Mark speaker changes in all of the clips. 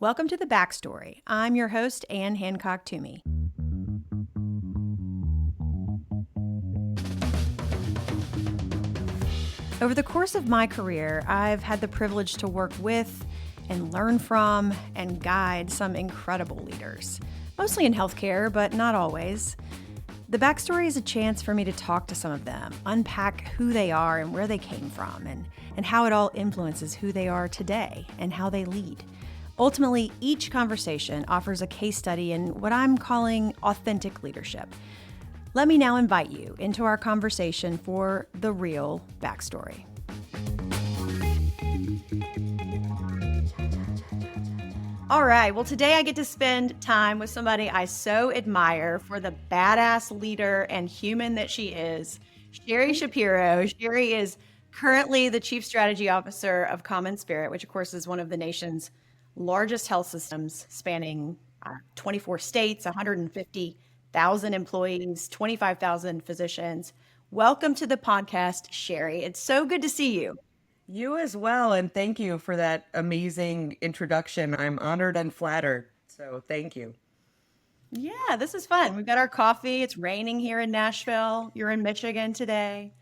Speaker 1: Welcome to The Backstory. I'm your host, Anne Hancock Toomey. Over the course of my career, I've had the privilege to work with and learn from and guide some incredible leaders, mostly in healthcare, but not always. The Backstory is a chance for me to talk to some of them, unpack who they are and where they came from, and how it all influences who they are today and how they lead. Ultimately, each conversation offers a case study in what I'm calling authentic leadership. Let me now invite you into our conversation for the real backstory. All right, well, today I get to spend time with somebody I so admire for the badass leader and human that she is, Sheri Shapiro. Sheri is currently the Chief Strategy Officer of CommonSpirit, which of course is one of the nation's largest health systems, spanning 24 states, 150,000 employees, 25,000 physicians. Welcome to the podcast, Sheri. It's so good to see you.
Speaker 2: You as well, and thank you for that amazing introduction. I'm honored and flattered, so thank you.
Speaker 1: Yeah, this is fun. We've got our coffee. It's raining here in Nashville. You're in Michigan today.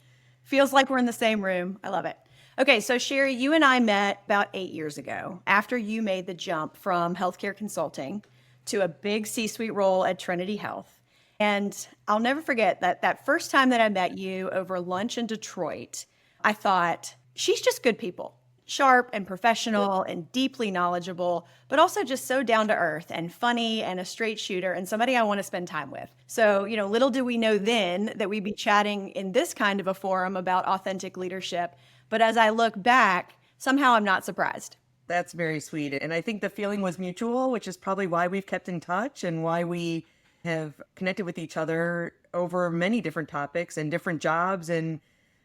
Speaker 1: Feels like we're in the same room. I love it. Okay, so Sheri, you and I met about 8 years ago after you made the jump from healthcare consulting to a big C-suite role at Trinity Health. And I'll never forget that first time that I met you over lunch in Detroit, I thought, she's just good people, sharp and professional and deeply knowledgeable, but also just so down to earth and funny and a straight shooter and somebody I want to spend time with. So, little do we know then that we'd be chatting in this kind of a forum about authentic leadership. But as I look back, somehow I'm not surprised.
Speaker 2: That's very sweet. And I think the feeling was mutual, which is probably why we've kept in touch and why we have connected with each other over many different topics and different jobs and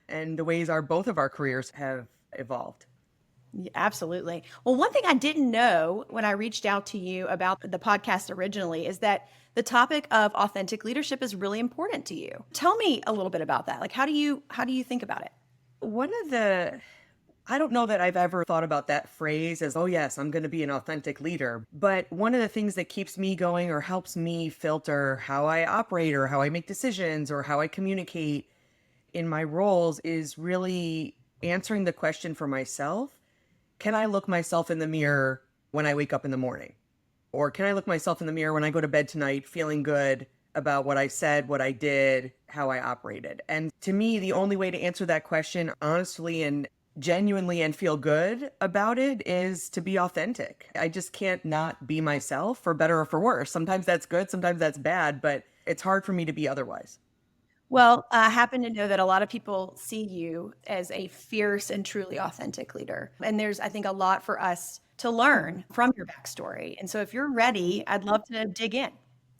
Speaker 2: the ways both of our careers have evolved.
Speaker 1: Yeah, absolutely. Well, one thing I didn't know when I reached out to you about the podcast originally is that the topic of authentic leadership is really important to you. Tell me a little bit about that. Like, how do you think about it?
Speaker 2: I don't know that I've ever thought about that phrase as, oh yes, I'm going to be an authentic leader. But one of the things that keeps me going or helps me filter how I operate or how I make decisions or how I communicate in my roles is really answering the question for myself. Can I look myself in the mirror when I wake up in the morning? Or can I look myself in the mirror when I go to bed tonight feeling good about what I said, what I did, how I operated? And to me, the only way to answer that question honestly and genuinely and feel good about it is to be authentic. I just can't not be myself, for better or for worse. Sometimes that's good, sometimes that's bad, but it's hard for me to be otherwise.
Speaker 1: Well, I happen to know that a lot of people see you as a fierce and truly authentic leader. And there's, I think, a lot for us to learn from your backstory. And so if you're ready, I'd love to dig in.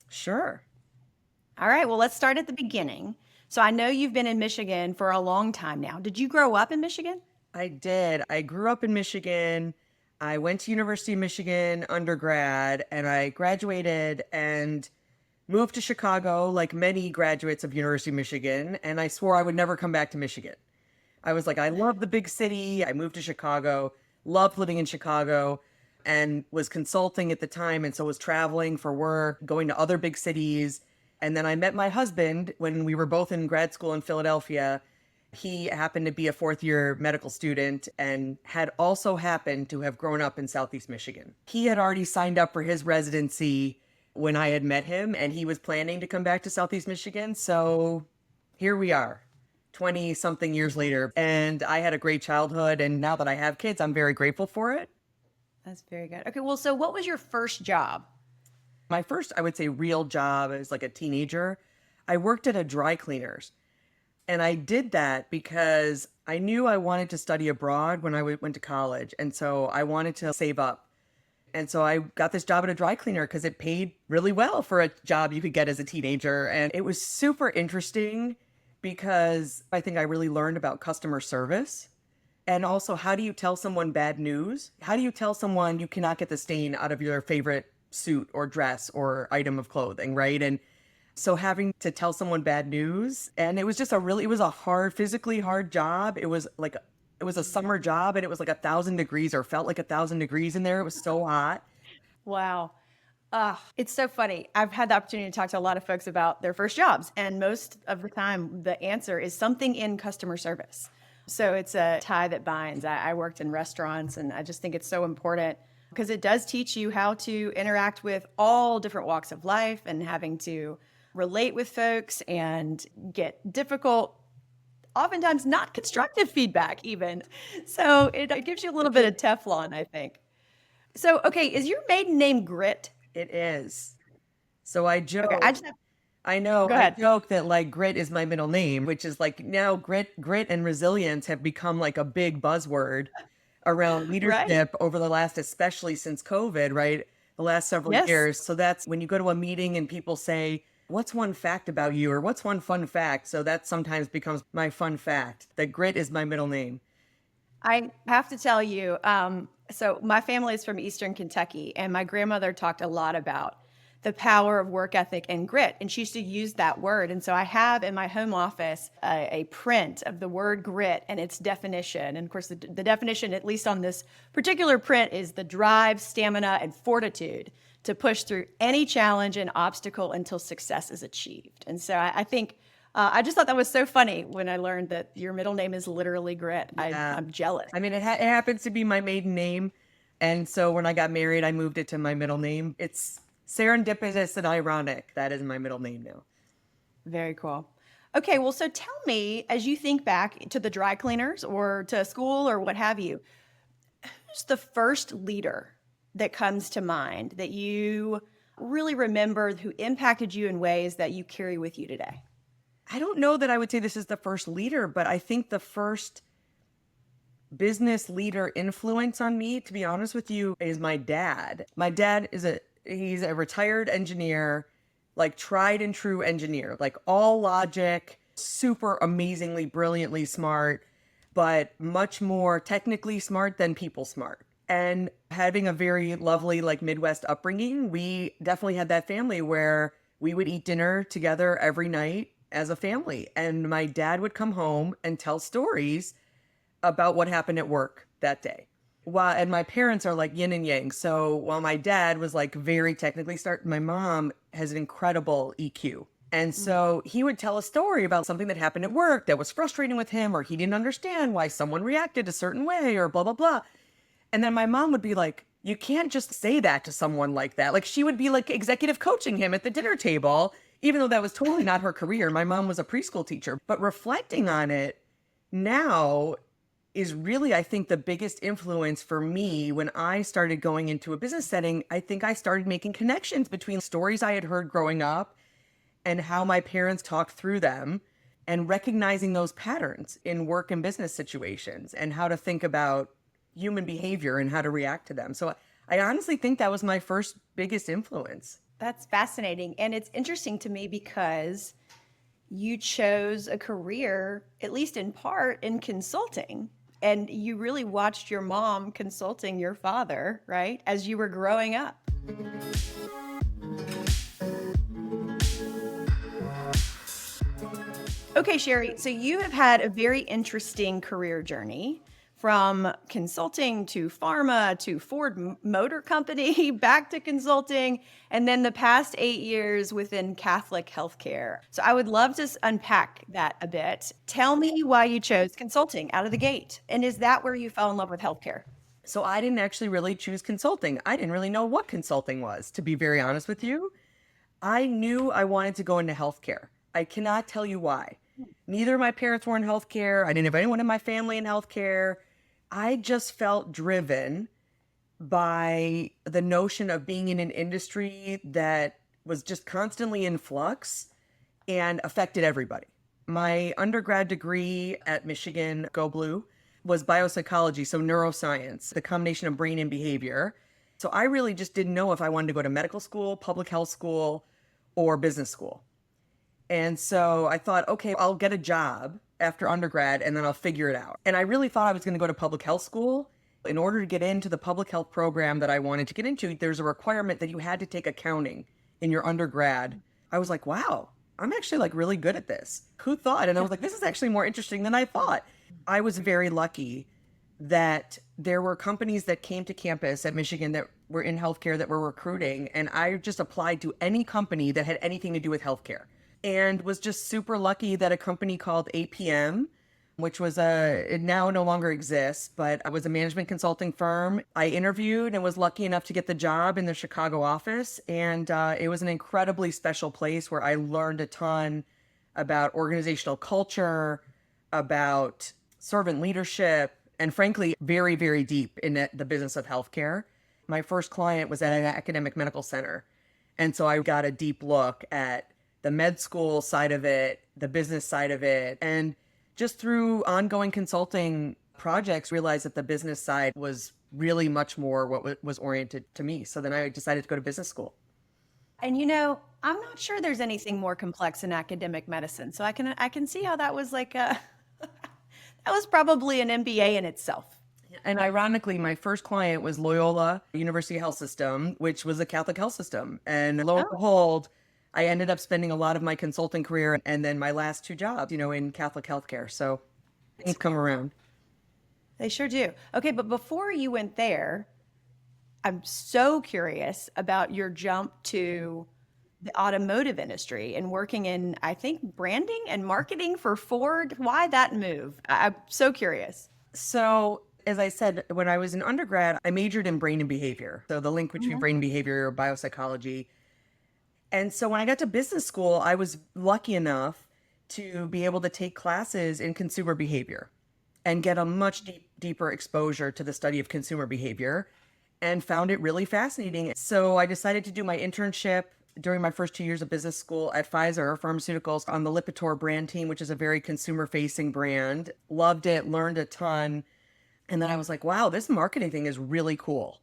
Speaker 2: Sure.
Speaker 1: All right, well, let's start at the beginning. So I know you've been in Michigan for a long time now. Did you grow up in Michigan?
Speaker 2: I did. I grew up in Michigan. I went to University of Michigan undergrad and I graduated and moved to Chicago like many graduates of University of Michigan. And I swore I would never come back to Michigan. I was like, I love the big city. I moved to Chicago, loved living in Chicago and was consulting at the time. And so was traveling for work, going to other big cities. And then I met my husband when we were both in grad school in Philadelphia. He happened to be a fourth year medical student and had also happened to have grown up in Southeast Michigan. He had already signed up for his residency when I had met him and he was planning to come back to Southeast Michigan. So here we are 20 something years later. And I had a great childhood. And now that I have kids, I'm very grateful for it.
Speaker 1: That's very good. Okay, well, so what was your first job?
Speaker 2: My first, I would say, real job as like a teenager, I worked at a dry cleaners. And I did that because I knew I wanted to study abroad when I went to college. And so I wanted to save up. And so I got this job at a dry cleaner because it paid really well for a job you could get as a teenager. And it was super interesting because I think I really learned about customer service. And also, how do you tell someone bad news? How do you tell someone you cannot get the stain out of your favorite suit or dress or item of clothing, right? And so having to tell someone bad news, and it was a hard, physically hard job. It was a summer job and it was like 1,000 degrees or felt like 1,000 degrees in there. It was so hot.
Speaker 1: Wow. It's so funny. I've had the opportunity to talk to a lot of folks about their first jobs, and most of the time, the answer is something in customer service. So it's a tie that binds. I worked in restaurants, and I just think it's so important because it does teach you how to interact with all different walks of life and having to relate with folks and get difficult, oftentimes not constructive feedback, even. So it gives you a little bit of Teflon, I think. So, okay, is your maiden name Grit?
Speaker 2: It is. So I
Speaker 1: Okay,
Speaker 2: joke. I know
Speaker 1: go
Speaker 2: I
Speaker 1: ahead.
Speaker 2: joke that like grit is my middle name, which is like now grit and resilience have become like a big buzzword around
Speaker 1: Right?
Speaker 2: leadership over the last, especially since COVID, right? The last several
Speaker 1: Yes.
Speaker 2: years. So that's when you go to a meeting and people say, "What's one fact about you?" or "What's one fun fact?" So that sometimes becomes my fun fact that grit is my middle name.
Speaker 1: I have to tell you, so my family is from Eastern Kentucky, and my grandmother talked a lot about the power of work ethic and grit. And she used to use that word. And so I have in my home office a print of the word grit and its definition. And of course, the definition, at least on this particular print, is the drive, stamina, and fortitude to push through any challenge and obstacle until success is achieved. And so I think I just thought that was so funny when I learned that your middle name is literally Grit.
Speaker 2: Yeah.
Speaker 1: I'm jealous.
Speaker 2: I mean, it happens to be my maiden name. And so when I got married, I moved it to my middle name. It's serendipitous and ironic. That is my middle name now.
Speaker 1: Very cool. Okay, well, so tell me, as you think back to the dry cleaners or to school or what have you, who's the first leader that comes to mind that you really remember who impacted you in ways that you carry with you today?
Speaker 2: I don't know that I would say this is the first leader, but I think the first business leader influence on me, to be honest with you, is my dad. My dad is he's a retired engineer, like tried and true engineer, like all logic, super amazingly, brilliantly smart, but much more technically smart than people smart. And having a very lovely, like Midwest upbringing, we definitely had that family where we would eat dinner together every night as a family. And my dad would come home and tell stories about what happened at work that day. And my parents are like yin and yang. So while my dad was like very technically smart, my mom has an incredible EQ. And so he would tell a story about something that happened at work that was frustrating with him, or he didn't understand why someone reacted a certain way, or blah, blah, blah. And then my mom would be like, you can't just say that to someone like that. Like she would be like executive coaching him at the dinner table, even though that was totally not her career. My mom was a preschool teacher. But reflecting on it now is really, I think, the biggest influence for me when I started going into a business setting. I think I started making connections between stories I had heard growing up and how my parents talked through them, and recognizing those patterns in work and business situations and how to think about human behavior and how to react to them. So I honestly think that was my first biggest influence.
Speaker 1: That's fascinating. And it's interesting to me because you chose a career, at least in part, in consulting. And you really watched your mom consulting your father, right, as you were growing up. Okay, Sheri, so you have had a very interesting career journey from consulting to pharma to Ford Motor Company, back to consulting, and then the past 8 years within Catholic healthcare. So I would love to unpack that a bit. Tell me why you chose consulting out of the gate. And is that where you fell in love with healthcare?
Speaker 2: So I didn't actually really choose consulting. I didn't really know what consulting was, to be very honest with you. I knew I wanted to go into healthcare. I cannot tell you why. Neither of my parents were in healthcare. I didn't have anyone in my family in healthcare. I just felt driven by the notion of being in an industry that was just constantly in flux and affected everybody. My undergrad degree at Michigan, Go Blue, was biopsychology, so neuroscience, the combination of brain and behavior. So I really just didn't know if I wanted to go to medical school, public health school, or business school. And so I thought, okay, I'll get a job after undergrad and then I'll figure it out. And I really thought I was going to go to public health school. In order to get into the public health program that I wanted to get into, there's a requirement that you had to take accounting in your undergrad. I was like, wow, I'm actually like really good at this. Who thought? And I was like, this is actually more interesting than I thought. I was very lucky that there were companies that came to campus at Michigan that were in healthcare that were recruiting. And I just applied to any company that had anything to do with healthcare and was just super lucky that a company called APM, which was it now no longer exists, but it was a management consulting firm. I interviewed and was lucky enough to get the job in the Chicago office. And it was an incredibly special place where I learned a ton about organizational culture, about servant leadership, and frankly, very, very deep in the business of healthcare. My first client was at an academic medical center. And so I got a deep look at the med school side of it, the business side of it, and just through ongoing consulting projects, realized that the business side was really much more what was oriented to me. So then I decided to go to business school.
Speaker 1: And I'm not sure there's anything more complex in academic medicine. So I can see how that was like a that was probably an MBA in itself.
Speaker 2: And ironically, my first client was Loyola University Health System, which was a Catholic health system. And lo and
Speaker 1: Oh,
Speaker 2: behold, I ended up spending a lot of my consulting career and then my last two jobs, in Catholic healthcare. So things come around.
Speaker 1: they sure do. Okay, but before you went there, I'm so curious about your jump to the automotive industry and working in, I think, branding and marketing for Ford. Why that move? I'm so curious.
Speaker 2: So, as I said, when I was in undergrad, I majored in brain and behavior. So, the link between brain and behavior, biopsychology. And so, when I got to business school, I was lucky enough to be able to take classes in consumer behavior and get a much deeper exposure to the study of consumer behavior and found it really fascinating. So, I decided to do my internship during my first 2 years of business school at Pfizer Pharmaceuticals on the Lipitor brand team, which is a very consumer-facing brand. Loved it, learned a ton. And then I was like, wow, this marketing thing is really cool.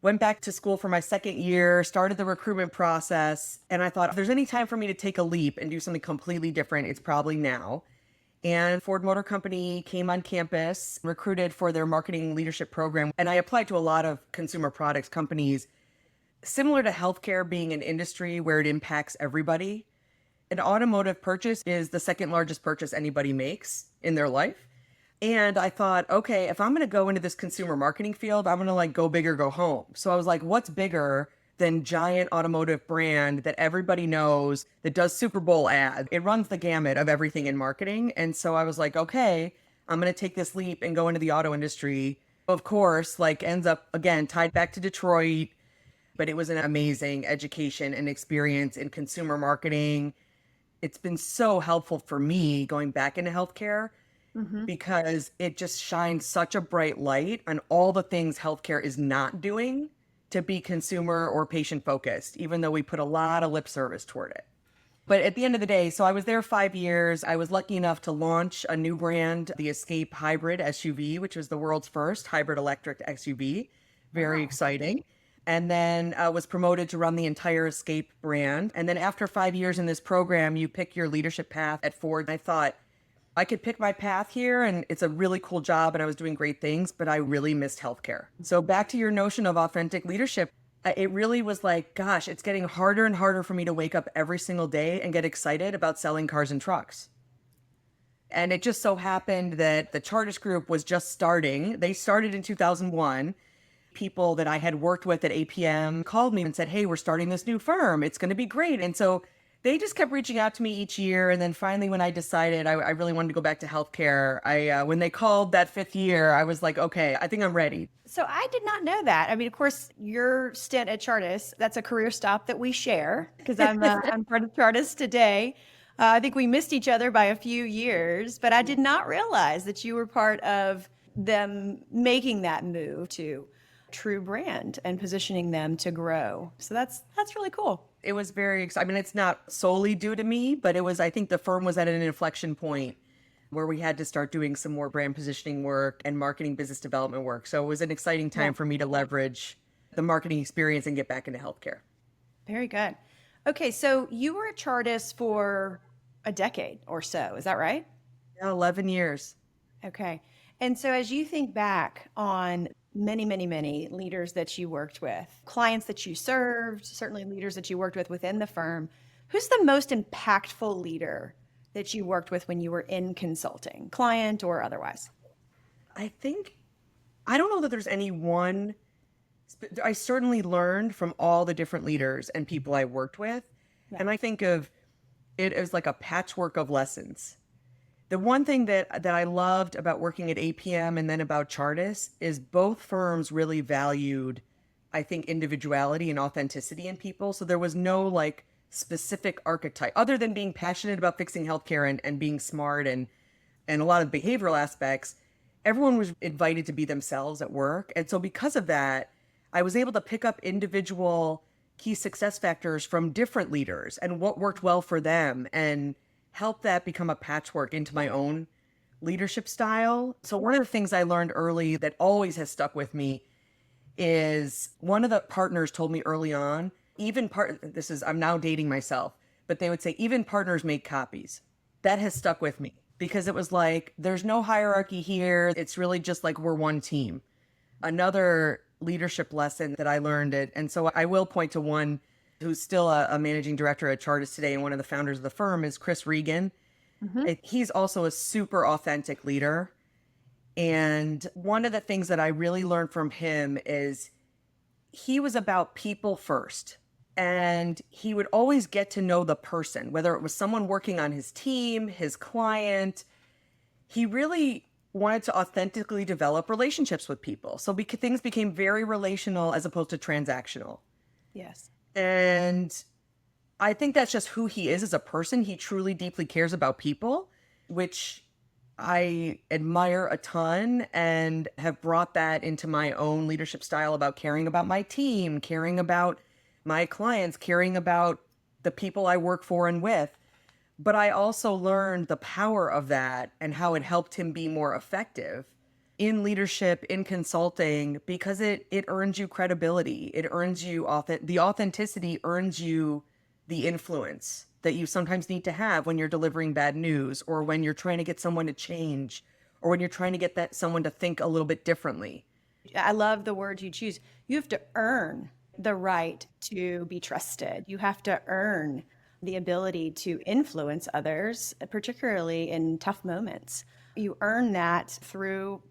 Speaker 2: Went back to school for my second year, started the recruitment process. And I thought, if there's any time for me to take a leap and do something completely different, it's probably now. And Ford Motor Company came on campus, recruited for their marketing leadership program. And I applied to a lot of consumer products companies. Similar to healthcare being an industry where it impacts everybody, an automotive purchase is the second largest purchase anybody makes in their life. And I thought, okay, if I'm going to go into this consumer marketing field, I'm going to go big or go home. So I was like, what's bigger than giant automotive brand that everybody knows that does Super Bowl ads? It runs the gamut of everything in marketing. And so I was like, okay, I'm going to take this leap and go into the auto industry. Of course, ends up again tied back to Detroit. But it was an amazing education and experience in consumer marketing. It's been so helpful for me going back into healthcare because it just shines such a bright light on all the things healthcare is not doing to be consumer or patient focused, even though we put a lot of lip service toward it. But at the end of the day, so I was there 5 years. I was lucky enough to launch a new brand, the Escape Hybrid SUV, which was the world's first hybrid electric SUV. Very exciting. And then was promoted to run the entire Escape brand. And then after 5 years in this program, you pick your leadership path at Ford. I thought I could pick my path here and it's a really cool job and I was doing great things, but I really missed healthcare. So back to your notion of authentic leadership, it really was like, gosh, it's getting harder and harder for me to wake up every single day and get excited about selling cars and trucks. And it just so happened that the Chartist Group was just starting. They started in 2001. People that I had worked with at APM called me and said, hey, we're starting this new firm. It's going to be great. And so they just kept reaching out to me each year. And then finally, when I decided I really wanted to go back to healthcare, when they called that fifth year, I was like, okay, I think I'm ready.
Speaker 1: So I did not know that. I mean, of course, your stint at Chartist, that's a career stop that we share because I'm part of Chartist today. I think we missed each other by a few years, but I did not realize that you were part of them making that move to true brand and positioning them to grow. So that's really cool.
Speaker 2: It was very exciting. I mean, it's not solely due to me, but I think the firm was at an inflection point where we had to start doing some more brand positioning work and marketing business development work. So it was an exciting time for me to leverage the marketing experience and get back into healthcare.
Speaker 1: Very good. Okay, so you were at Chartist for a decade or so. Is that right?
Speaker 2: Yeah, 11 years.
Speaker 1: Okay. And so as you think back on many, many, many leaders that you worked with, clients that you served, certainly leaders that you worked with within the firm, who's the most impactful leader that you worked with when you were in consulting, client or otherwise?
Speaker 2: I think I don't know that there's any one. I certainly learned from all the different leaders and people I worked with.
Speaker 1: Yeah.
Speaker 2: And I think of it as like a patchwork of lessons. The one thing that I loved about working at APM and then about Chartis is both firms really valued, I think, individuality and authenticity in people. So there was no like specific archetype other than being passionate about fixing healthcare and being smart and a lot of behavioral aspects. Everyone was invited to be themselves at work. And so because of that, I was able to pick up individual key success factors from different leaders and what worked well for them and help that become a patchwork into my own leadership style. So one of the things I learned early that always has stuck with me is one of the partners told me early on, I'm now dating myself, but they would say, even partners make copies. That has stuck with me because it was like, there's no hierarchy here. It's really just like we're one team. Another leadership lesson that I learned and so I will point to one who's still a managing director at Chartis today and one of the founders of the firm is Chris Regan. He's also a super authentic leader. And one of the things that I really learned from him is he was about people first. And he would always get to know the person, whether it was someone working on his team, his client. He really wanted to authentically develop relationships with people. So things became very relational as opposed to transactional.
Speaker 1: Yes.
Speaker 2: And I think that's just who he is as a person. He truly deeply cares about people, which I admire a ton and have brought that into my own leadership style about caring about my team, caring about my clients, caring about the people I work for and with. But I also learned the power of that and how it helped him be more effective in leadership, in consulting, because it earns you credibility. It earns you the authenticity earns you the influence that you sometimes need to have when you're delivering bad news or when you're trying to get someone to change or when you're trying to get someone to think a little bit differently.
Speaker 1: I love the words you choose. You have to earn the right to be trusted. You have to earn the ability to influence others, particularly in tough moments. You earn that through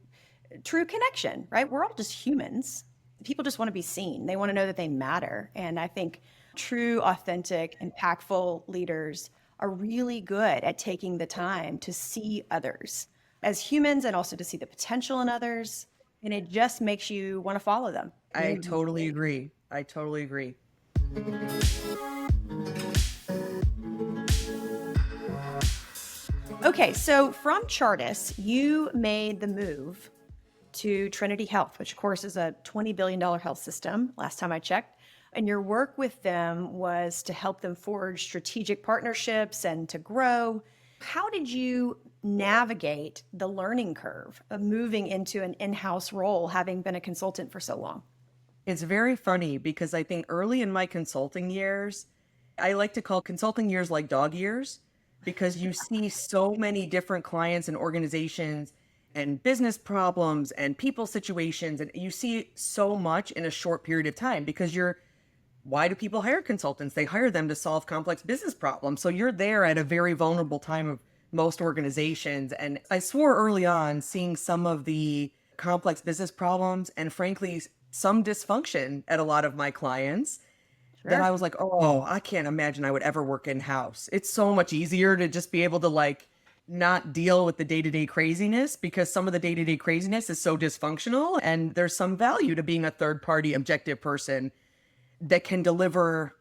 Speaker 1: true connection, right? We're all just humans. People just want to be seen. They want to know that they matter. And I think true, authentic, impactful leaders are really good at taking the time to see others as humans and also to see the potential in others. And it just makes you want to follow them.
Speaker 2: I totally agree. I totally agree.
Speaker 1: Okay, so from Chartis, you made the move to Trinity Health, which of course is a $20 billion health system, last time I checked. And your work with them was to help them forge strategic partnerships and to grow. How did you navigate the learning curve of moving into an in-house role, having been a consultant for so long?
Speaker 2: It's very funny because I think early in my consulting years, I like to call consulting years like dog years because you see so many different clients and organizations and business problems and people situations. And you see so much in a short period of time because why do people hire consultants? They hire them to solve complex business problems. So you're there at a very vulnerable time of most organizations. And I swore early on seeing some of the complex business problems and frankly, some dysfunction at a lot of my clients. Then I was like, oh, I can't imagine I would ever work in-house. It's so much easier to just be able to like not deal with the day-to-day craziness because some of the day-to-day craziness is so dysfunctional. And there's some value to being a third-party objective person that can deliver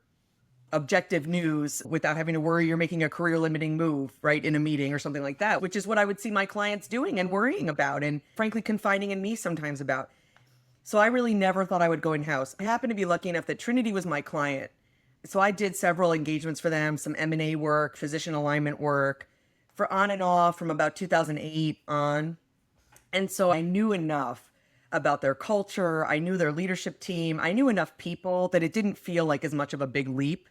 Speaker 2: objective news without having to worry you're making a career limiting move, right, in a meeting or something like that, which is what I would see my clients doing and worrying about and frankly confiding in me sometimes about. So I really never thought I would go in-house. I happened to be lucky enough that Trinity was my client. So I did several engagements for them, some M&A work, physician alignment work, for on and off from about 2008 on. And so I knew enough about their culture. I knew their leadership team. I knew enough people that it didn't feel like as much of a big leap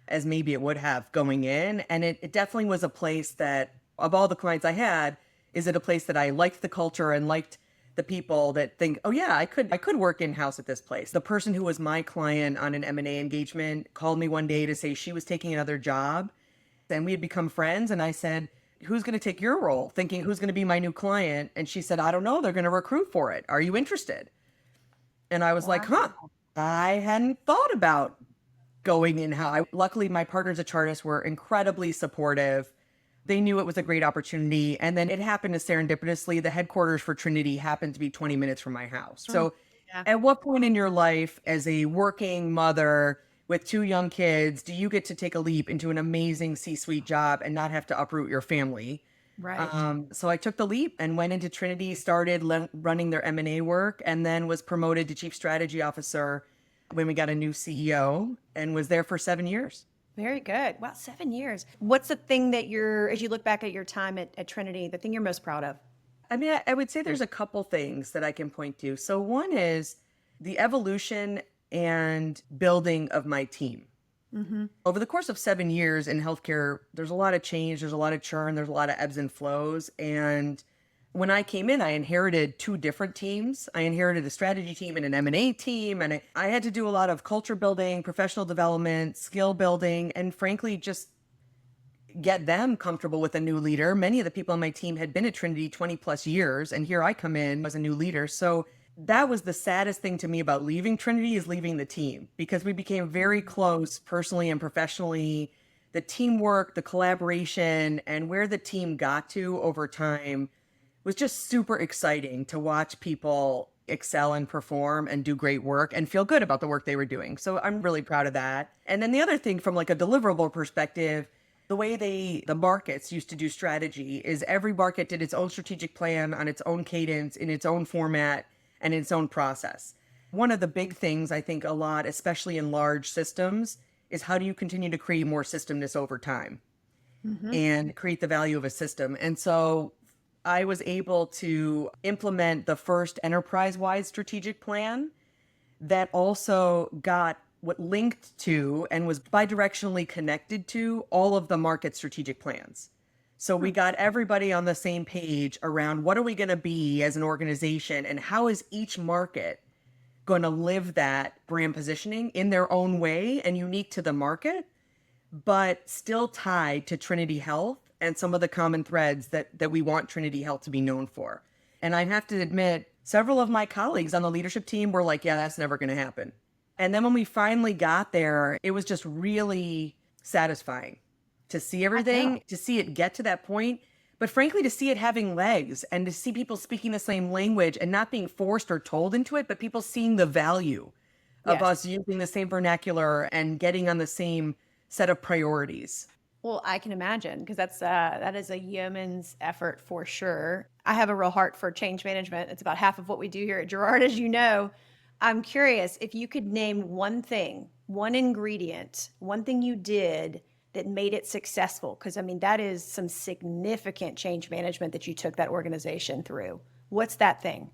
Speaker 2: as maybe it would have going in. And it definitely was a place that, of all the clients I had, is it a place that I liked the culture and liked the people that think, oh yeah, I could work in-house at this place. The person who was my client on an M&A engagement called me one day to say she was taking another job and we had become friends. And I said, who's going to take your role? Thinking, who's going to be my new client? And she said, I don't know. They're going to recruit for it. Are you interested? And I was like, huh,
Speaker 1: Wow.
Speaker 2: I hadn't thought about going in how luckily my partners at Chartis were incredibly supportive. They knew it was a great opportunity. And then it happened to serendipitously, the headquarters for Trinity happened to be 20 minutes from my house.
Speaker 1: Mm,
Speaker 2: So
Speaker 1: yeah.
Speaker 2: at what point in your life as a working mother with two young kids do you get to take a leap into an amazing C-suite job and not have to uproot your family?
Speaker 1: Right.
Speaker 2: So I took the leap and went into Trinity, started running their M&A work, and then was promoted to chief strategy officer when we got a new CEO and was there for 7 years.
Speaker 1: Very good. Wow, 7 years. What's the thing that as you look back at your time at Trinity, the thing you're most proud of?
Speaker 2: I mean, I would say there's a couple things that I can point to. So one is the evolution and building of my team.
Speaker 1: Mm-hmm.
Speaker 2: Over the course of 7 years in healthcare, there's a lot of change, there's a lot of churn, there's a lot of ebbs and flows. And when I came in, I inherited two different teams. I inherited a strategy team and an M&A team. And I had to do a lot of culture building, professional development, skill building, and frankly, just get them comfortable with a new leader. Many of the people on my team had been at Trinity 20 plus years, and here I come in as a new leader. So that was the saddest thing to me about leaving Trinity is leaving the team because we became very close personally and professionally. The teamwork, the collaboration, and where the team got to over time was just super exciting to watch people excel and perform and do great work and feel good about the work they were doing. So I'm really proud of that. And then the other thing from like a deliverable perspective, the way the markets used to do strategy is every market did its own strategic plan on its own cadence, in its own format, and its own process. One of the big things I think a lot, especially in large systems, is how do you continue to create more systemness over time
Speaker 1: Mm-hmm.
Speaker 2: and create the value of a system. And so I was able to implement the first enterprise-wide strategic plan that also got what linked to and was bidirectionally connected to all of the market strategic plans. So we got everybody on the same page around what are we going to be as an organization and how is each market going to live that brand positioning in their own way and unique to the market, but still tied to Trinity Health and some of the common threads that we want Trinity Health to be known for. And I have to admit, several of my colleagues on the leadership team were like, yeah, that's never going to happen. And then when we finally got there, it was just really satisfying to see
Speaker 1: I know.
Speaker 2: everything, to see it get to that point, but frankly, to see it having legs and to see people speaking the same language and not being forced or told into it, but people seeing the value of
Speaker 1: Yes.
Speaker 2: us using the same vernacular and getting on the same set of priorities.
Speaker 1: Well, I can imagine because that is a yeoman's effort for sure. I have a real heart for change management. It's about half of what we do here at Gerard, as you know. I'm curious if you could name one thing, one ingredient, one thing you did that made it successful. Because I mean, that is some significant change management that you took that organization through. What's that thing?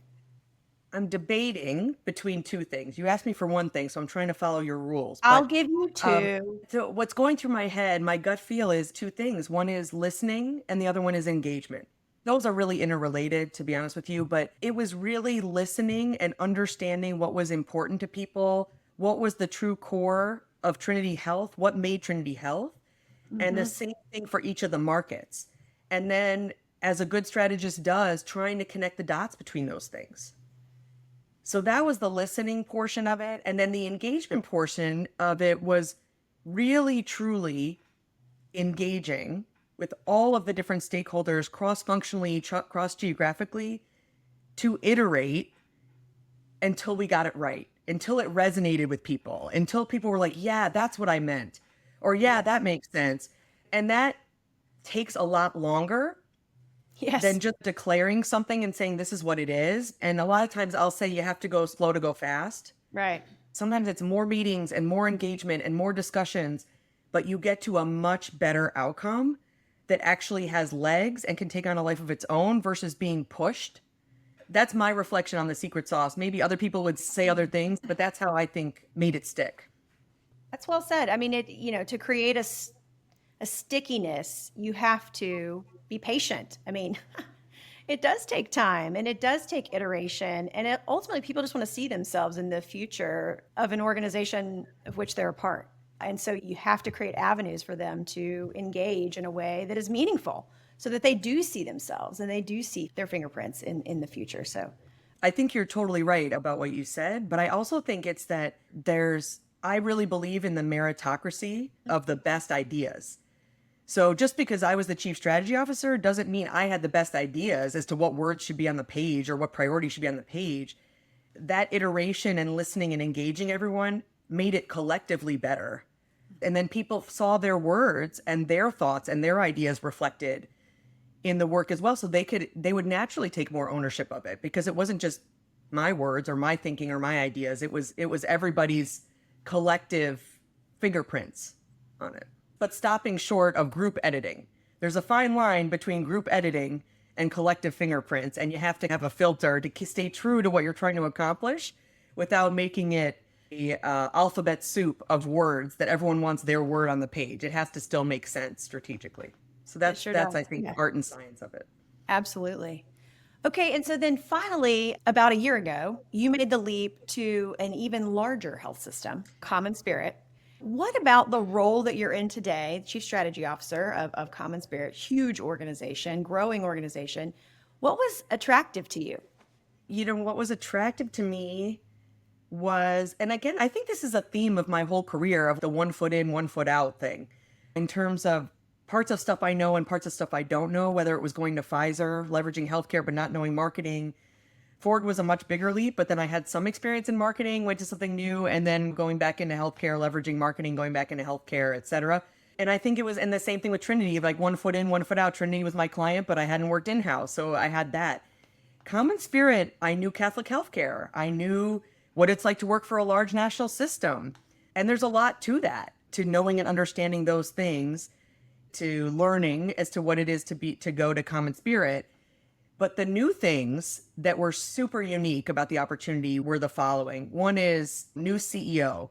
Speaker 2: I'm debating between two things. You asked me for one thing, so I'm trying to follow your rules.
Speaker 1: I'll
Speaker 2: But
Speaker 1: give you
Speaker 2: um,
Speaker 1: two.
Speaker 2: so what's going through my head, my gut feel is two things. One is listening, and the other one is engagement. Those are really interrelated, to be honest with you. But it was really listening and understanding what was important to people, what was the true core of Trinity Health, what made Trinity Health, and the
Speaker 1: Hmm.
Speaker 2: same thing for each of the markets. And then, as a good strategist does, trying to connect the dots between those things. So that was the listening portion of it. And then the engagement portion of it was really, truly engaging with all of the different stakeholders cross functionally, cross geographically to iterate until we got it right, until it resonated with people, until people were like, yeah, that's what I meant. Or, yeah,
Speaker 1: Yes.
Speaker 2: that makes sense. And that takes a lot longer than
Speaker 1: Yes.
Speaker 2: just declaring something and saying this is what it is. And a lot of times I'll say you have to go slow to go fast.
Speaker 1: Right.
Speaker 2: Sometimes it's more meetings and more engagement and more discussions, but you get to a much better outcome that actually has legs and can take on a life of its own versus being pushed. That's my reflection on the secret sauce. Maybe other people would say other things, but that's how I think made it stick.
Speaker 1: That's well said. I mean, to create a stickiness, you have to be patient. I mean, it does take time and it does take iteration. And ultimately, people just want to see themselves in the future of an organization of which they're a part. And so you have to create avenues for them to engage in a way that is meaningful. so that they do see themselves and they do see their fingerprints in the future. So
Speaker 2: I think you're totally right about what you said, but I also think it's that I really believe in the meritocracy of the best ideas. So just because I was the chief strategy officer doesn't mean I had the best ideas as to what words should be on the page or what priorities should be on the page. That iteration and listening and engaging everyone made it collectively better. And then people saw their words and their thoughts and their ideas reflected in the work as well. So they would naturally take more ownership of it because it wasn't just my words or my thinking or my ideas. It was everybody's collective fingerprints on it. But stopping short of group editing. There's a fine line between group editing and collective fingerprints, and you have to have a filter to stay true to what you're trying to accomplish without making it a alphabet soup of words that everyone wants their word on the page. It has to still make sense strategically. So that's I think, art and science of it.
Speaker 1: Absolutely. Okay, and so then finally, about a year ago, you made the leap to an even larger health system, CommonSpirit. What about the role that you're in today, Chief Strategy Officer of CommonSpirit, huge organization, growing organization? What was attractive to you?
Speaker 2: You know, what was attractive to me was, and again, I think this is a theme of my whole career of the 1 foot in, 1 foot out thing, in terms of parts of stuff I know and parts of stuff I don't know, whether it was going to Pfizer, leveraging healthcare, but not knowing marketing. Ford was a much bigger leap, but then I had some experience in marketing, went to something new, and then going back into healthcare, leveraging marketing, going back into healthcare, et cetera. And I think it was, and the same thing with Trinity, like 1 foot in, 1 foot out. Trinity was my client, but I hadn't worked in-house, so I had that. CommonSpirit, I knew Catholic healthcare. I knew what it's like to work for a large national system. And there's a lot to that, to knowing and understanding those things, to learning as to what it is to go to CommonSpirit. But the new things that were super unique about the opportunity were the following. One is new CEO.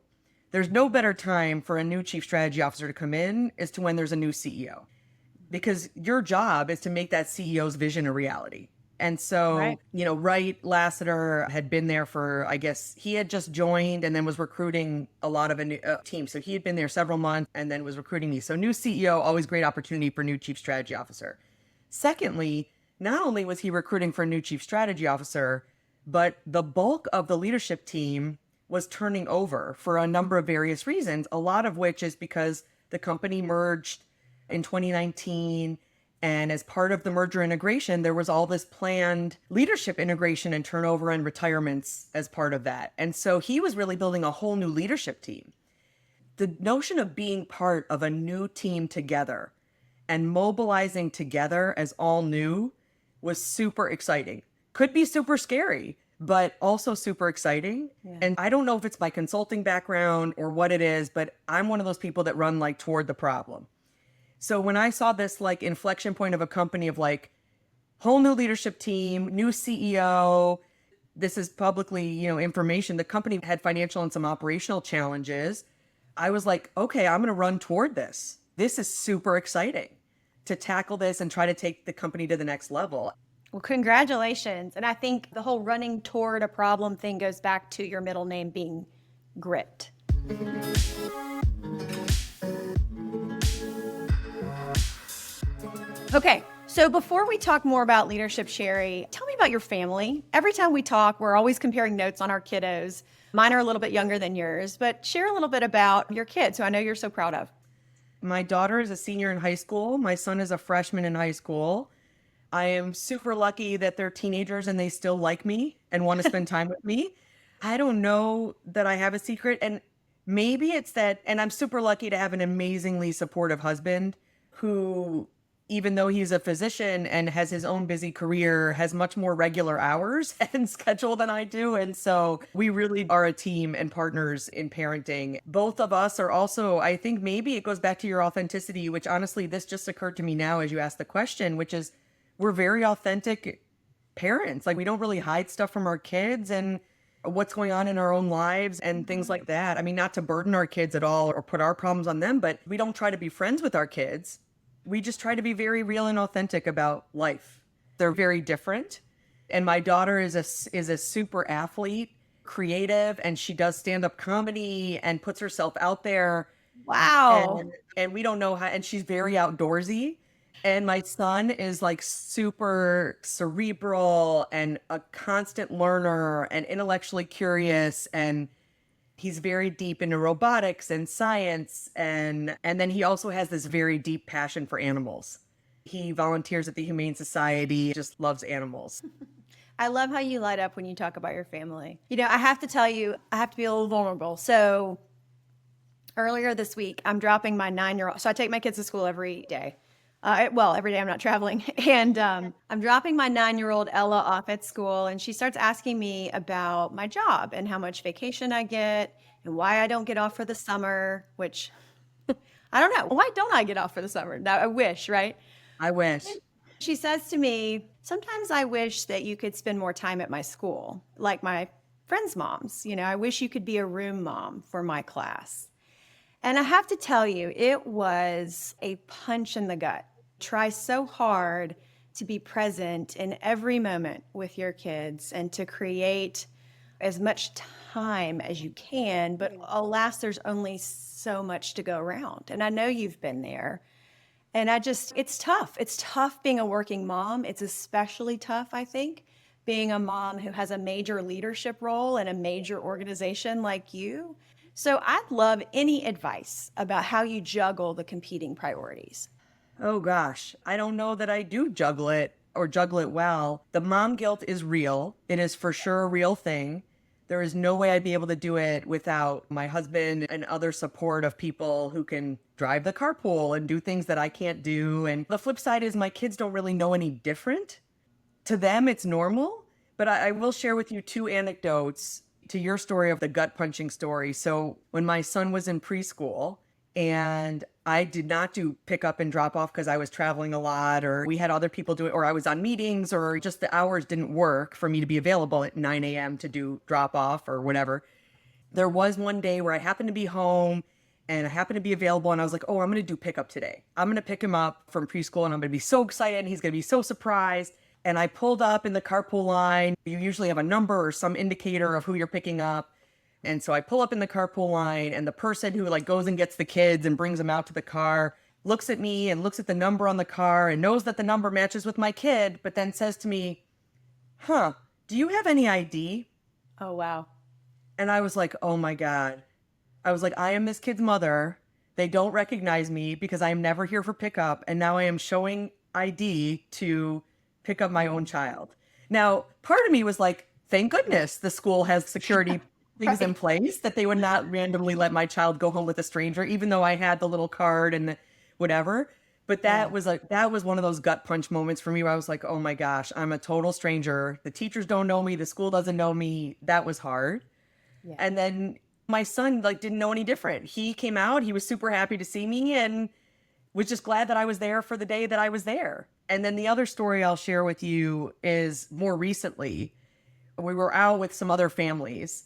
Speaker 2: There's no better time for a new chief strategy officer to come in as to when there's a new CEO, because your job is to make that CEO's vision a reality. And so,
Speaker 1: Right.
Speaker 2: Wright Lassiter had been there for, I guess, he had just joined and then was recruiting a lot of a new team. So he had been there several months and then was recruiting me. So new CEO, always great opportunity for new chief strategy officer. Secondly, not only was he recruiting for a new chief strategy officer, but the bulk of the leadership team was turning over for a number of various reasons, a lot of which is because the company merged in 2019. And as part of the merger integration, there was all this planned leadership integration and turnover and retirements as part of that. And so he was really building a whole new leadership team. The notion of being part of a new team together and mobilizing together as all new was super exciting. Could be super scary, but also super exciting. Yeah. And I don't know if it's my consulting background or what it is, but I'm one of those people that run toward the problem. So when I saw this inflection point of a company of whole new leadership team, new CEO, this is publicly, information, the company had financial and some operational challenges. I was like, okay, I'm going to run toward this. This is super exciting to tackle this and try to take the company to the next level.
Speaker 1: Well, congratulations. And I think the whole running toward a problem thing goes back to your middle name being Grit. Okay, so before we talk more about leadership, Sheri, tell me about your family. Every time we talk, we're always comparing notes on our kiddos. Mine are a little bit younger than yours, but share a little bit about your kids, who I know you're so proud of.
Speaker 2: My daughter is a senior in high school. My son is a freshman in high school. I am super lucky that they're teenagers and they still like me and want to spend time with me. I don't know that I have a secret, and maybe it's that, and I'm super lucky to have an amazingly supportive husband who, even though he's a physician and has his own busy career, has much more regular hours and schedule than I do. And so we really are a team and partners in parenting. Both of us are also, I think maybe it goes back to your authenticity, which honestly, this just occurred to me now as you asked the question, which is we're very authentic parents. We don't really hide stuff from our kids and what's going on in our own lives and things like that. I mean, not to burden our kids at all or put our problems on them, but we don't try to be friends with our kids. We just try to be very real and authentic about life. They're very different. And my daughter is a super athlete, creative, and she does stand-up comedy and puts herself out there.
Speaker 1: Wow.
Speaker 2: And we don't know how, and she's very outdoorsy. And my son is like super cerebral and a constant learner and intellectually curious, and he's very deep into robotics and science, and then he also has this very deep passion for animals. He volunteers at the Humane Society, just loves animals.
Speaker 1: I love how you light up when you talk about your family. I have to tell you, I have to be a little vulnerable. So earlier this week, I'm dropping my 9-year-old. So I take my kids to school every day. Every day I'm not traveling. And I'm dropping my 9-year-old Ella off at school, and she starts asking me about my job and how much vacation I get and why I don't get off for the summer, which I don't know. Why don't I get off for the summer? Now, I wish, right?
Speaker 2: I wish.
Speaker 1: She says to me, sometimes I wish that you could spend more time at my school, like my friends' moms. I wish you could be a room mom for my class. And I have to tell you, it was a punch in the gut. Try so hard to be present in every moment with your kids and to create as much time as you can. But alas, there's only so much to go around. And I know you've been there. And it's tough. It's tough being a working mom. It's especially tough, I think, being a mom who has a major leadership role in a major organization like you. So I'd love any advice about how you juggle the competing priorities.
Speaker 2: Oh gosh, I don't know that I do juggle it or juggle it well. The mom guilt is real. It is for sure a real thing. There is no way I'd be able to do it without my husband and other support of people who can drive the carpool and do things that I can't do. And the flip side is my kids don't really know any different. To them, it's normal. But I will share with you two anecdotes to your story of the gut punching story. So when my son was in preschool, and I did not do pick up and drop off because I was traveling a lot, or we had other people do it, or I was on meetings, or just the hours didn't work for me to be available at 9 a.m. to do drop off or whatever. There was one day where I happened to be home and I happened to be available, and I was like, oh, I'm going to do pickup today. I'm going to pick him up from preschool and I'm going to be so excited and he's going to be so surprised. And I pulled up in the carpool line. You usually have a number or some indicator of who you're picking up. And so I pull up in the carpool line, and the person who like goes and gets the kids and brings them out to the car looks at me and looks at the number on the car and knows that the number matches with my kid, but then says to me, do you have any ID?
Speaker 1: Oh, wow.
Speaker 2: And I was like, oh my God. I was like, I am this kid's mother. They don't recognize me because I am never here for pickup. And now I am showing ID to pick up my own child. Now, part of me was like, thank goodness the school has security things in place that they would not randomly let my child go home with a stranger, even though I had the little card and the whatever. But that was one of those gut punch moments for me where I was like, oh my gosh, I'm a total stranger. The teachers don't know me. The school doesn't know me. That was hard. Yeah. And then my son like didn't know any different. He came out, he was super happy to see me and was just glad that I was there for the day that I was there. And then the other story I'll share with you is more recently, we were out with some other families.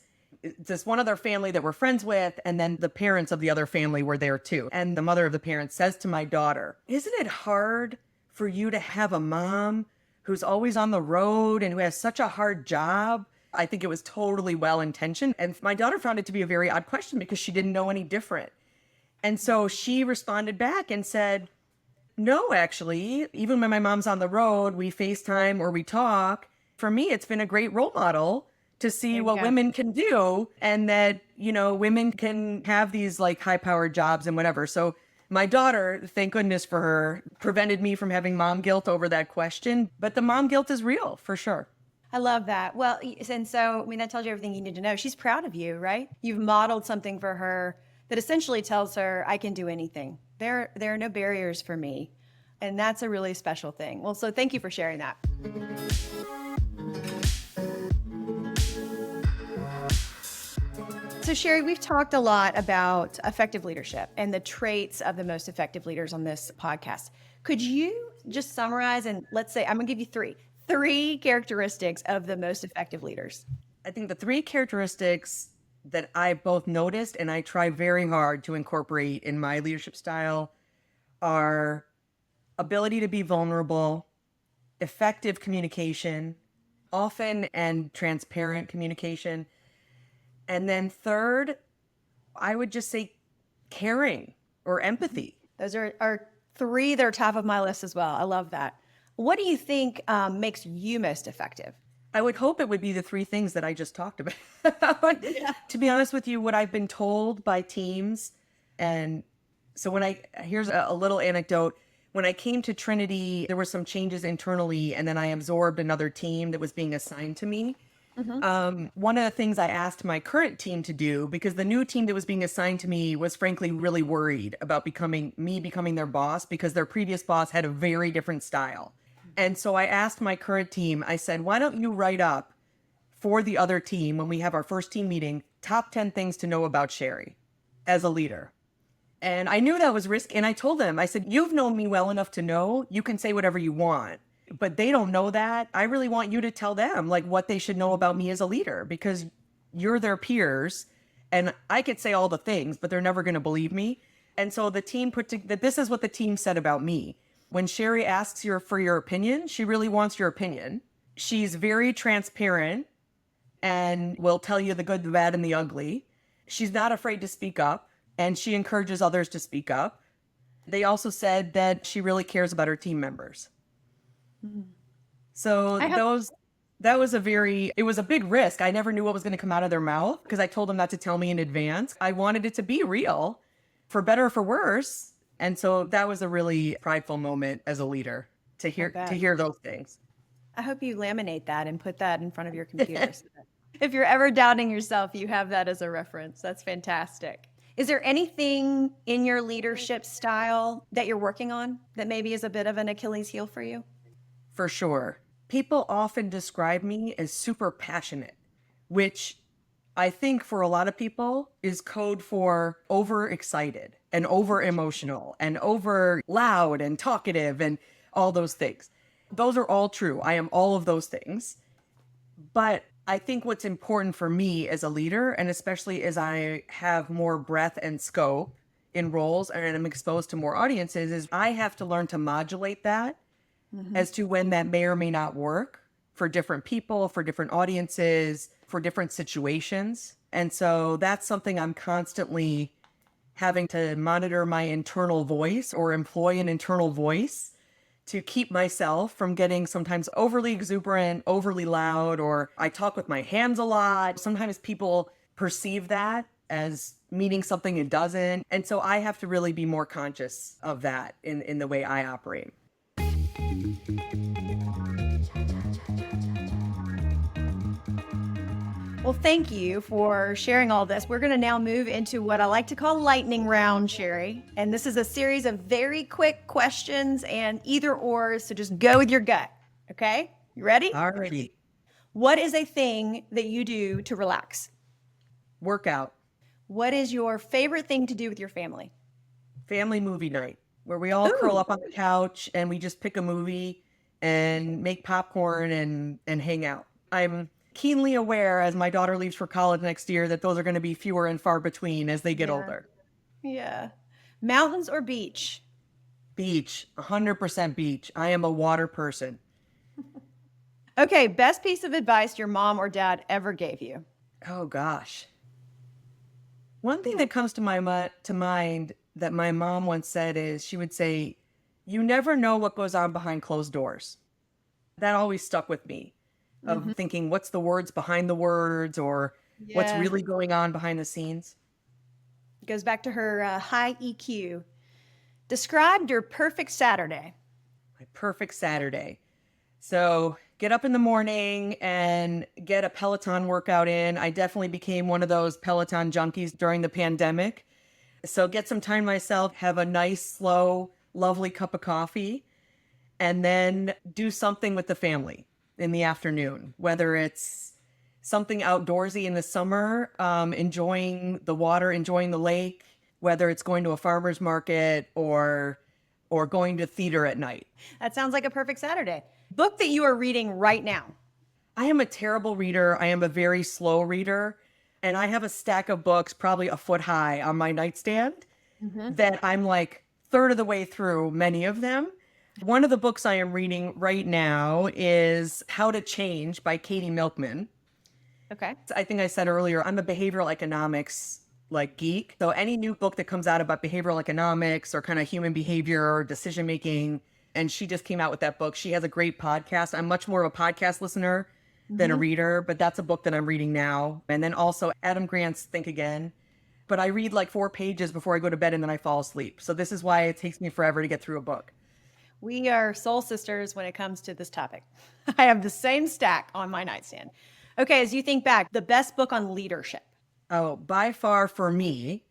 Speaker 2: This one other family that we're friends with, and then the parents of the other family were there too. And the mother of the parents says to my daughter, isn't it hard for you to have a mom who's always on the road and who has such a hard job? I think it was totally well-intentioned. And my daughter found it to be a very odd question because she didn't know any different. And so she responded back and said, no, actually, even when my mom's on the road, we FaceTime or we talk. For me, it's been a great role model to see what women can do, and that, women can have these like high-powered jobs and whatever. So my daughter, thank goodness for her, prevented me from having mom guilt over that question. But the mom guilt is real, for sure.
Speaker 1: I love that. Well, and so, that tells you everything you need to know. She's proud of you, right? You've modeled something for her that essentially tells her, I can do anything. There are no barriers for me. And that's a really special thing. Well, so thank you for sharing that. So Sheri, we've talked a lot about effective leadership and the traits of the most effective leaders on this podcast. Could you just summarize, and let's say, I'm going to give you three characteristics of the most effective leaders?
Speaker 2: I think the three characteristics that I both noticed and I try very hard to incorporate in my leadership style are ability to be vulnerable, effective communication, often and transparent communication. And then third, I would just say caring or empathy.
Speaker 1: Those are 3 that are top of my list as well. I love that. What do you think makes you most effective?
Speaker 2: I would hope it would be the 3 things that I just talked about.
Speaker 1: Yeah.
Speaker 2: To be honest with you, what I've been told by teams, and so here's a little anecdote. When I came to Trinity, there were some changes internally, and then I absorbed another team that was being assigned to me. One of the things I asked my current team to do, because the new team that was being assigned to me was frankly really worried about becoming their boss, because their previous boss had a very different style. And so I asked my current team, I said, why don't you write up for the other team when we have our first team meeting, top 10 things to know about Sheri as a leader. And I knew that was risky. And I told them, I said, you've known me well enough to know you can say whatever you want, but they don't know that. I really want you to tell them like what they should know about me as a leader, because you're their peers and I could say all the things, but they're never going to believe me. And so the team this is what the team said about me. When Sheri asks you for your opinion, she really wants your opinion. She's very transparent and will tell you the good, the bad, and the ugly. She's not afraid to speak up, and she encourages others to speak up. They also said that she really cares about her team members. So it was a big risk. I never knew what was going to come out of their mouth because I told them not to tell me in advance. I wanted it to be real, for better or for worse. And so that was a really prideful moment as a leader to hear those things.
Speaker 1: I hope you laminate that and put that in front of your computer. So that if you're ever doubting yourself, you have that as a reference. That's fantastic. Is there anything in your leadership style that you're working on that maybe is a bit of an Achilles heel for you?
Speaker 2: For sure. People often describe me as super passionate, which I think for a lot of people is code for overexcited and over emotional and over loud and talkative and all those things. Those are all true. I am all of those things. But I think what's important for me as a leader, and especially as I have more breadth and scope in roles and I'm exposed to more audiences, is I have to learn to modulate that as to when that may or may not work for different people, for different audiences, for different situations. And so that's something I'm constantly having to monitor my internal voice or employ an internal voice to keep myself from getting sometimes overly exuberant, overly loud, or I talk with my hands a lot. Sometimes people perceive that as meaning something it doesn't. And so I have to really be more conscious of that in the way I operate.
Speaker 1: Well, thank you for sharing all this. We're going to now move into what I like to call lightning round, Sheri. And this is a series of very quick questions and either or, so just go with your gut. Okay? You ready?
Speaker 2: Alrighty.
Speaker 1: What is a thing that you do to relax?
Speaker 2: Workout.
Speaker 1: What is your favorite thing to do with your family?
Speaker 2: Family movie night, where we all curl up on the couch and we just pick a movie and make popcorn and hang out. I'm keenly aware as my daughter leaves for college next year that those are going to be fewer and far between as they get older.
Speaker 1: Yeah. Mountains or beach?
Speaker 2: Beach, 100% beach. I am a water person.
Speaker 1: Okay, best piece of advice your mom or dad ever gave you?
Speaker 2: Oh gosh. One thing that comes to mind that my mom once said is she would say, "You never know what goes on behind closed doors." That always stuck with me. Of thinking, what's the words behind the words, or what's really going on behind the scenes.
Speaker 1: It goes back to her high EQ. Describe your perfect Saturday.
Speaker 2: My perfect Saturday. So get up in the morning and get a Peloton workout in. I definitely became one of those Peloton junkies during the pandemic. So get some time myself, have a nice, slow, lovely cup of coffee, and then do something with the family in the afternoon, whether it's something outdoorsy in the summer, enjoying the water, enjoying the lake, whether it's going to a farmer's market or going to theater at night.
Speaker 1: That sounds like a perfect Saturday. Book that you are reading right now.
Speaker 2: I am a terrible reader. I am a very slow reader. And I have a stack of books, probably a foot high on my nightstand that I'm like third of the way through many of them. One of the books I am reading right now is How to Change by Katie Milkman.
Speaker 1: Okay.
Speaker 2: I think I said earlier, I'm a behavioral economics like geek. So any new book that comes out about behavioral economics or kind of human behavior or decision making, and she just came out with that book. She has a great podcast. I'm much more of a podcast listener than a reader, but that's a book that I'm reading now. And then also Adam Grant's Think Again. But I read like 4 pages before I go to bed and then I fall asleep. So this is why it takes me forever to get through a book.
Speaker 1: We are soul sisters when it comes to this topic. I have the same stack on my nightstand. Okay, as you think back, the best book on leadership.
Speaker 2: Oh, by far for me,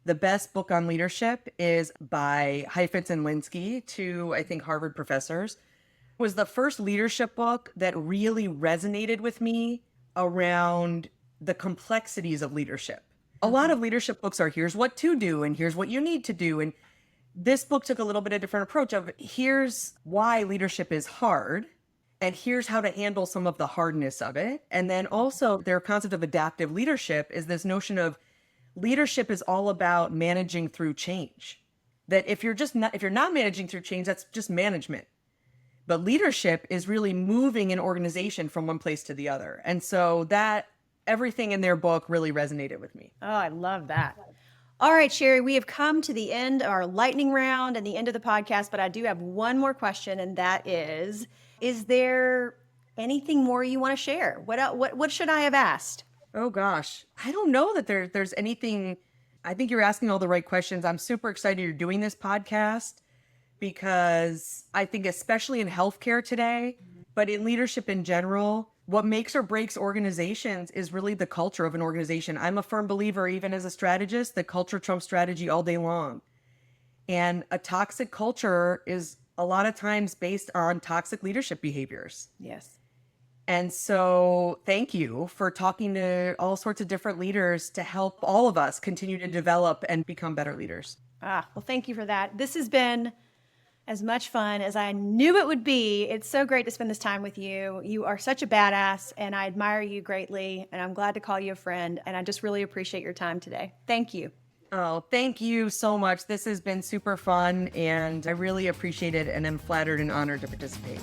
Speaker 2: the best book on leadership is by Heifetz and Linsky, 2, I think, Harvard professors. It was the first leadership book that really resonated with me around the complexities of leadership. A lot of leadership books are here's what to do and here's what you need to do. And this book took a little bit of a different approach of here's why leadership is hard and here's how to handle some of the hardness of it. And then also their concept of adaptive leadership is this notion of leadership is all about managing through change. That if you're not managing through change, that's just management. But leadership is really moving an organization from one place to the other. And so that everything in their book really resonated with me.
Speaker 1: Oh, I love that. All right, Sheri, we have come to the end of our lightning round and the end of the podcast, but I do have one more question, and that is there anything more you want to share? What should I have asked?
Speaker 2: Oh gosh, I don't know that there's anything. I think you're asking all the right questions. I'm super excited you're doing this podcast because I think especially in healthcare today, but in leadership in general, what makes or breaks organizations is really the culture of an organization. I'm a firm believer, even as a strategist, that culture trumps strategy all day long. And a toxic culture is a lot of times based on toxic leadership behaviors.
Speaker 1: Yes.
Speaker 2: And so thank you for talking to all sorts of different leaders to help all of us continue to develop and become better leaders.
Speaker 1: Well, thank you for that. This has been as much fun as I knew it would be. It's so great to spend this time with you. You are such a badass, and I admire you greatly, and I'm glad to call you a friend, and I just really appreciate your time today. Thank you.
Speaker 2: Oh, thank you so much. This has been super fun, and I really appreciate it, and I'm flattered and honored to participate.